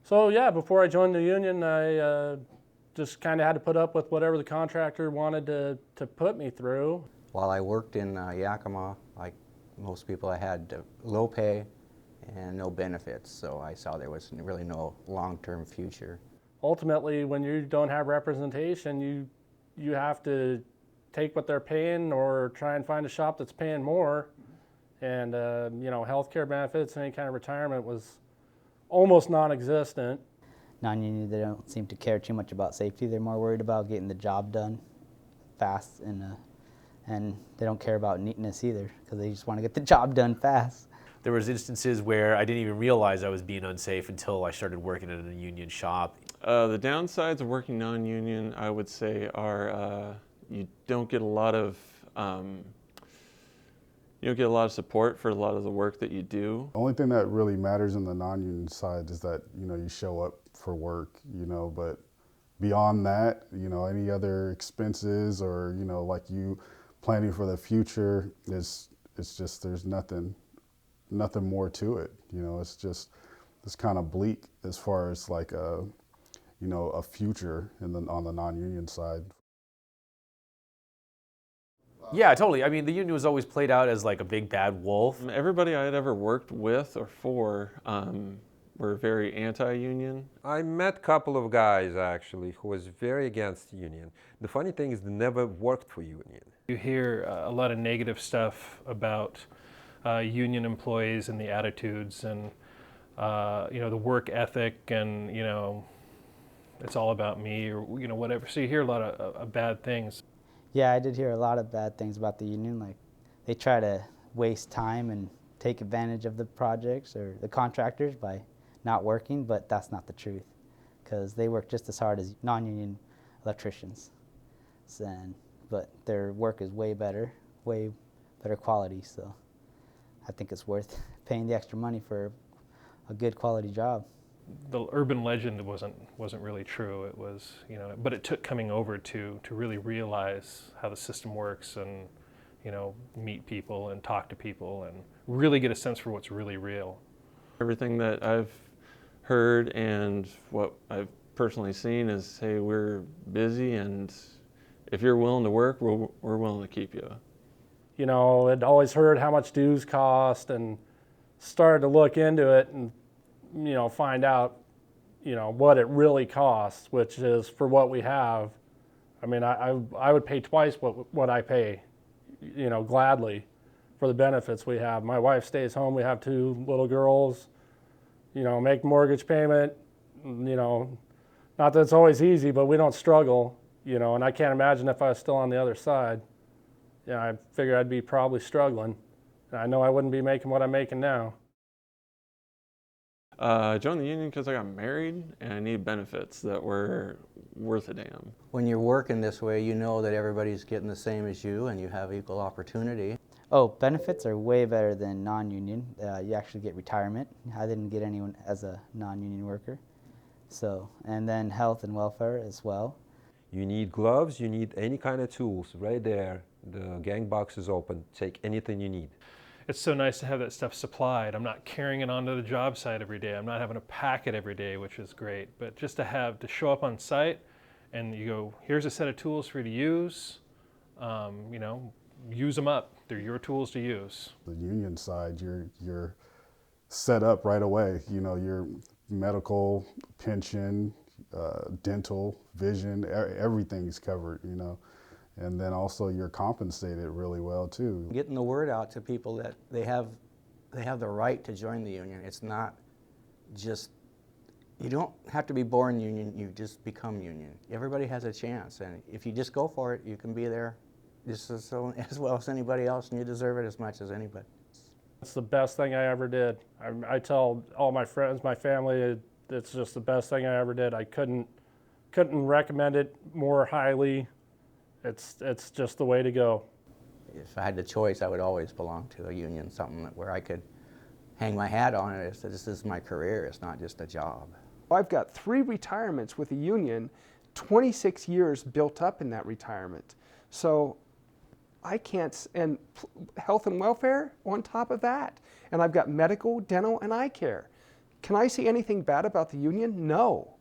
So yeah, before I joined the union, I just kind of had to put up with whatever the contractor wanted to put me through. While I worked in Yakima, like most people, I had low pay and no benefits, so I saw there was really no long-term future. Ultimately, when you don't have representation, you have to take what they're paying or try and find a shop that's paying more. And you know, healthcare benefits and any kind of retirement was almost non-existent. Non-union, they don't seem to care too much about safety. They're more worried about getting the job done fast, and they don't care about neatness either, because they just want to get the job done fast. There was instances where I didn't even realize I was being unsafe until I started working in a union shop. The downsides of working non-union, I would say, are you don't get a lot of support for a lot of the work that you do. The only thing that really matters in the non-union side is that, you know, you show up for work, you know, but beyond that, you know, any other expenses or, you know, like you planning for the future it's just, there's nothing more to it. You know, it's kind of bleak as far as like a future on the non-union side. Yeah, totally. I mean, the union was always played out as like a big bad wolf. Everybody I had ever worked with or for were very anti-union. I met a couple of guys actually who was very against union. The funny thing is they never worked for union. You hear a lot of negative stuff about union employees and the attitudes and you know, the work ethic, and you know, it's all about me, or you know, whatever. So you hear a lot of bad things. Yeah, I did hear a lot of bad things about the union. Like, they try to waste time and take advantage of the projects or the contractors by not working, but that's not the truth, because they work just as hard as non-union electricians. But their work is way better quality, so I think it's worth paying the extra money for a good quality job. The urban legend wasn't really true. It was, you know, but it took coming over to really realize how the system works, and you know, meet people and talk to people and really get a sense for what's really real. Everything that I've heard and what I've personally seen is, hey, we're busy, and if you're willing to work, we're willing to keep you. You know, I'd always heard how much dues cost and started to look into it and, you know, find out, you know, what it really costs, which is for what we have. I mean, I would pay twice what I pay, you know, gladly for the benefits we have. My wife stays home. We have 2 little girls, you know, make mortgage payment, you know, not that it's always easy, but we don't struggle, you know, and I can't imagine if I was still on the other side. You know, I figure I'd be probably struggling. And I know I wouldn't be making what I'm making now. I joined the union because I got married and I need benefits that were worth a damn. When you're working this way, you know that everybody's getting the same as you and you have equal opportunity. Oh, benefits are way better than non-union. You actually get retirement. I didn't get anyone as a non-union worker. So, and then health and welfare as well. You need gloves, you need any kind of tools. Right there, the gang box is open. Take anything you need. It's so nice to have that stuff supplied. I'm not carrying it onto the job site every day. I'm not having to pack it every day, which is great. But just to show up on site and you go, here's a set of tools for you to use, you know, use them up. They're your tools to use. The union side, you're set up right away. You know, your medical, pension, dental, vision, everything's covered, you know. And then also you're compensated really well too. Getting the word out to people that they have the right to join the union. It's not just, you don't have to be born union, you just become union. Everybody has a chance, and if you just go for it, you can be there just as well as anybody else, and you deserve it as much as anybody. It's the best thing I ever did. I tell all my friends, my family, it's just the best thing I ever did. I couldn't recommend it more highly. It's just the way to go. If I had the choice, I would always belong to a union, something where I could hang my hat on it. This is my career, it's not just a job. I've got 3 retirements with a union, 26 years built up in that retirement. So I can't, and health and welfare on top of that. And I've got medical, dental, and eye care. Can I say anything bad about the union? No.